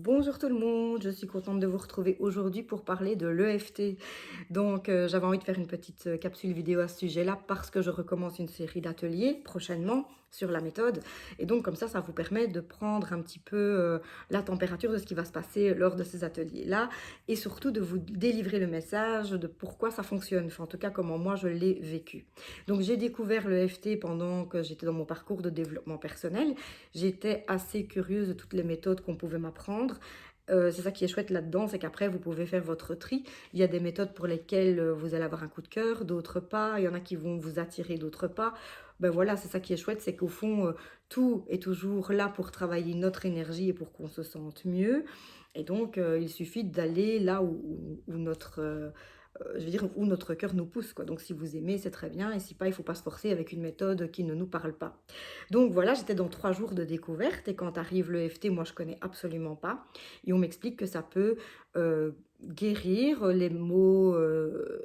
Bonjour tout le monde, je suis contente de vous retrouver aujourd'hui pour parler de l'EFT. J'avais envie de faire une petite capsule vidéo à ce sujet-là parce que je recommence une série d'ateliers prochainement sur la méthode. Et donc comme ça vous permet de prendre un petit peu la température de ce qui va se passer lors de ces ateliers-là et surtout de vous délivrer le message de pourquoi ça fonctionne, enfin en tout cas comment moi je l'ai vécu. Donc j'ai découvert l'EFT pendant que j'étais dans mon parcours de développement personnel. J'étais assez curieuse de toutes les méthodes qu'on pouvait m'apprendre. C'est ça qui est chouette là-dedans, c'est qu'après vous pouvez faire votre tri. Il y a des méthodes pour lesquelles vous allez avoir un coup de cœur, d'autres pas. Il y en a qui vont vous attirer, d'autres pas. Ben voilà, c'est ça qui est chouette, c'est qu'au fond, tout est toujours là pour travailler notre énergie et pour qu'on se sente mieux. Et donc, il suffit d'aller là où notre, je veux dire, où notre cœur nous pousse, quoi. Donc, si vous aimez, c'est très bien. Et si pas, il ne faut pas se forcer avec une méthode qui ne nous parle pas. Donc voilà, j'étais dans 3 jours de découverte. Et quand arrive l'EFT, moi, je connais absolument pas. Et on m'explique que ça peut guérir les maux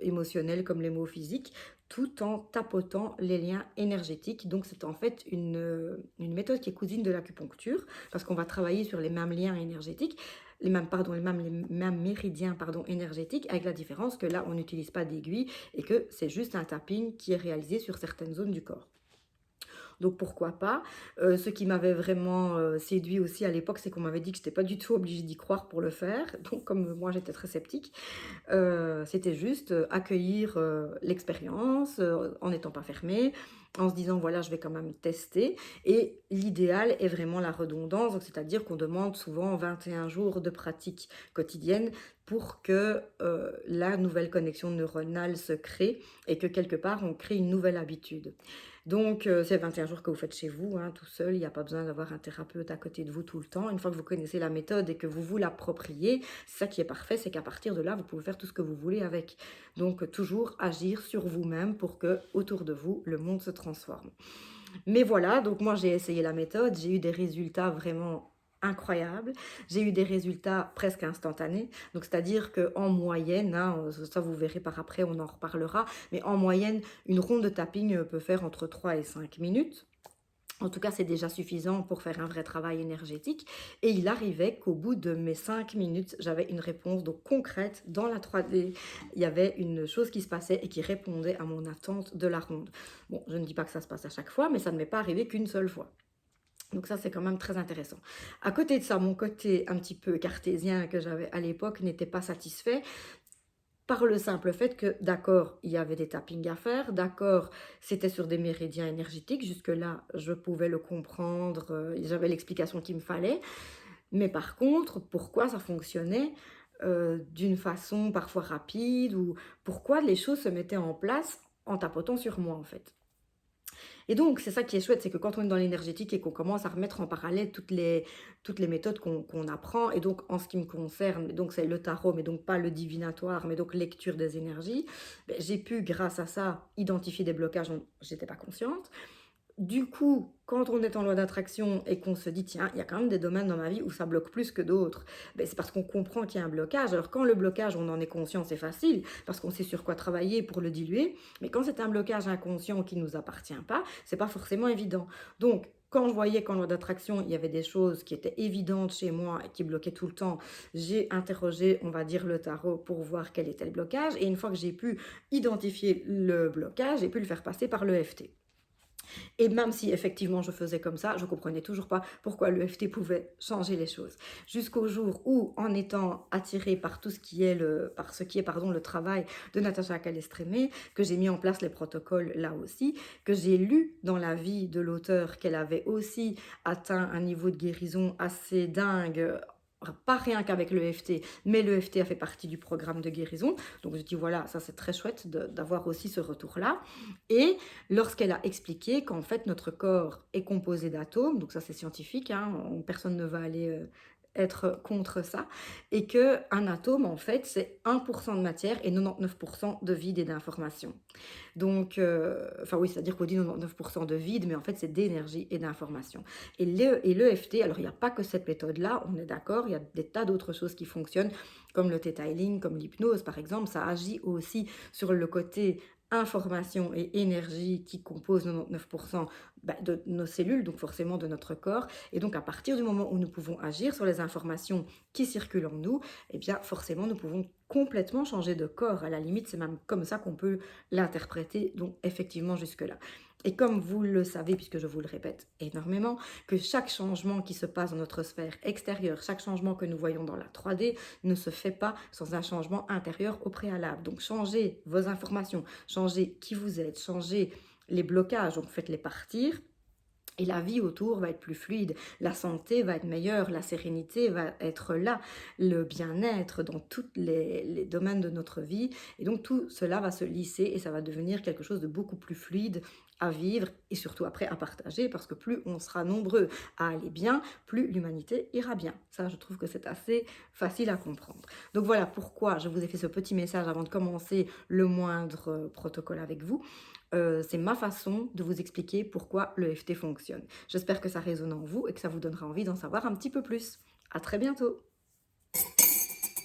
émotionnels comme les maux physiques, tout en tapotant les liens énergétiques. Donc c'est en fait une méthode qui est cousine de l'acupuncture, parce qu'on va travailler sur les mêmes liens énergétiques, les mêmes méridiens énergétiques, avec la différence que là, on n'utilise pas d'aiguille et que c'est juste un tapping qui est réalisé sur certaines zones du corps. Donc pourquoi pas. Ce qui m'avait vraiment séduit aussi à l'époque, c'est qu'on m'avait dit que je n'étais pas du tout obligée d'y croire pour le faire. Donc comme moi j'étais très sceptique, c'était juste accueillir l'expérience en n'étant pas fermée, en se disant voilà, je vais quand même tester. Et l'idéal est vraiment la redondance, donc c'est-à-dire qu'on demande souvent 21 jours de pratique quotidienne pour que la nouvelle connexion neuronale se crée et que quelque part on crée une nouvelle habitude. Donc c'est 21 jours que vous faites chez vous, hein, tout seul, il n'y a pas besoin d'avoir un thérapeute à côté de vous tout le temps. Une fois que vous connaissez la méthode et que vous vous l'appropriez, c'est ça qui est parfait, c'est qu'à partir de là, vous pouvez faire tout ce que vous voulez avec. Donc toujours agir sur vous-même pour que autour de vous, le monde se transforme. Mais voilà, donc moi j'ai essayé la méthode, j'ai eu des résultats vraiment incroyables. J'ai eu des résultats presque instantanés. Donc c'est-à-dire qu'en moyenne, hein, ça vous verrez par après, on en reparlera, mais en moyenne, une ronde de tapping peut faire entre 3 et 5 minutes. En tout cas, c'est déjà suffisant pour faire un vrai travail énergétique. Et il arrivait qu'au bout de mes 5 minutes, j'avais une réponse donc concrète dans la 3D. Il y avait une chose qui se passait et qui répondait à mon attente de la ronde. Bon, je ne dis pas que ça se passe à chaque fois, mais ça ne m'est pas arrivé qu'une seule fois. Donc ça, c'est quand même très intéressant. À côté de ça, mon côté un petit peu cartésien que j'avais à l'époque n'était pas satisfait par le simple fait que, d'accord, il y avait des tappings à faire, d'accord, c'était sur des méridiens énergétiques, jusque-là, je pouvais le comprendre, j'avais l'explication qu'il me fallait. Mais par contre, pourquoi ça fonctionnait d'une façon parfois rapide ou pourquoi les choses se mettaient en place en tapotant sur moi, en fait. Et donc, c'est ça qui est chouette, c'est que quand on est dans l'énergétique et qu'on commence à remettre en parallèle toutes les méthodes qu'on apprend, et donc en ce qui me concerne, donc c'est le tarot, mais donc pas le divinatoire, mais donc lecture des énergies, ben, j'ai pu, grâce à ça, identifier des blocages dont j'étais pas consciente. Du coup, quand on est en loi d'attraction et qu'on se dit, tiens, il y a quand même des domaines dans ma vie où ça bloque plus que d'autres, ben, c'est parce qu'on comprend qu'il y a un blocage. Alors quand le blocage, on en est conscient, c'est facile, parce qu'on sait sur quoi travailler pour le diluer. Mais quand c'est un blocage inconscient qui ne nous appartient pas, c'est pas forcément évident. Donc, quand je voyais qu'en loi d'attraction, il y avait des choses qui étaient évidentes chez moi et qui bloquaient tout le temps, j'ai interrogé, on va dire, le tarot pour voir quel était le blocage. Et une fois que j'ai pu identifier le blocage, j'ai pu le faire passer par l'EFT. Et même si effectivement je faisais comme ça, je comprenais toujours pas pourquoi l'EFT pouvait changer les choses. Jusqu'au jour où, en étant attirée par tout ce qui est le travail de Natacha Calestrémé, que j'ai mis en place les protocoles là aussi, que j'ai lu dans la vie de l'auteur qu'elle avait aussi atteint un niveau de guérison assez dingue, pas rien qu'avec l'EFT, mais l'EFT a fait partie du programme de guérison. Donc je dis voilà, ça c'est très chouette d'avoir aussi ce retour-là. Et lorsqu'elle a expliqué qu'en fait notre corps est composé d'atomes, donc ça c'est scientifique, hein, personne ne va aller être contre ça, et qu'un atome en fait c'est 1% de matière et 99% de vide et d'information. Donc, enfin oui, c'est-à-dire qu'on dit 99% de vide, mais en fait c'est d'énergie et d'information. Et l'EFT, alors il n'y a pas que cette méthode-là, on est d'accord, il y a des tas d'autres choses qui fonctionnent, comme le Theta Healing, comme l'hypnose par exemple, ça agit aussi sur le côté information et énergie qui composent 99% de nos cellules, donc forcément de notre corps. Et donc à partir du moment où nous pouvons agir sur les informations qui circulent en nous, eh bien forcément nous pouvons complètement changer de corps. À la limite, c'est même comme ça qu'on peut l'interpréter, donc effectivement jusque-là. Et comme vous le savez, puisque je vous le répète énormément, que chaque changement qui se passe dans notre sphère extérieure, chaque changement que nous voyons dans la 3D ne se fait pas sans un changement intérieur au préalable. Donc changez vos informations, changez qui vous êtes, changez les blocages, donc faites-les partir. Et la vie autour va être plus fluide, la santé va être meilleure, la sérénité va être là, le bien-être dans tous les domaines de notre vie. Et donc tout cela va se lisser et ça va devenir quelque chose de beaucoup plus fluide à vivre et surtout après à partager parce que plus on sera nombreux à aller bien, plus l'humanité ira bien. Ça, je trouve que c'est assez facile à comprendre. Donc voilà pourquoi je vous ai fait ce petit message avant de commencer le moindre protocole avec vous. C'est ma façon de vous expliquer pourquoi le l'EFT fonctionne. J'espère que ça résonne en vous et que ça vous donnera envie d'en savoir un petit peu plus. À très bientôt!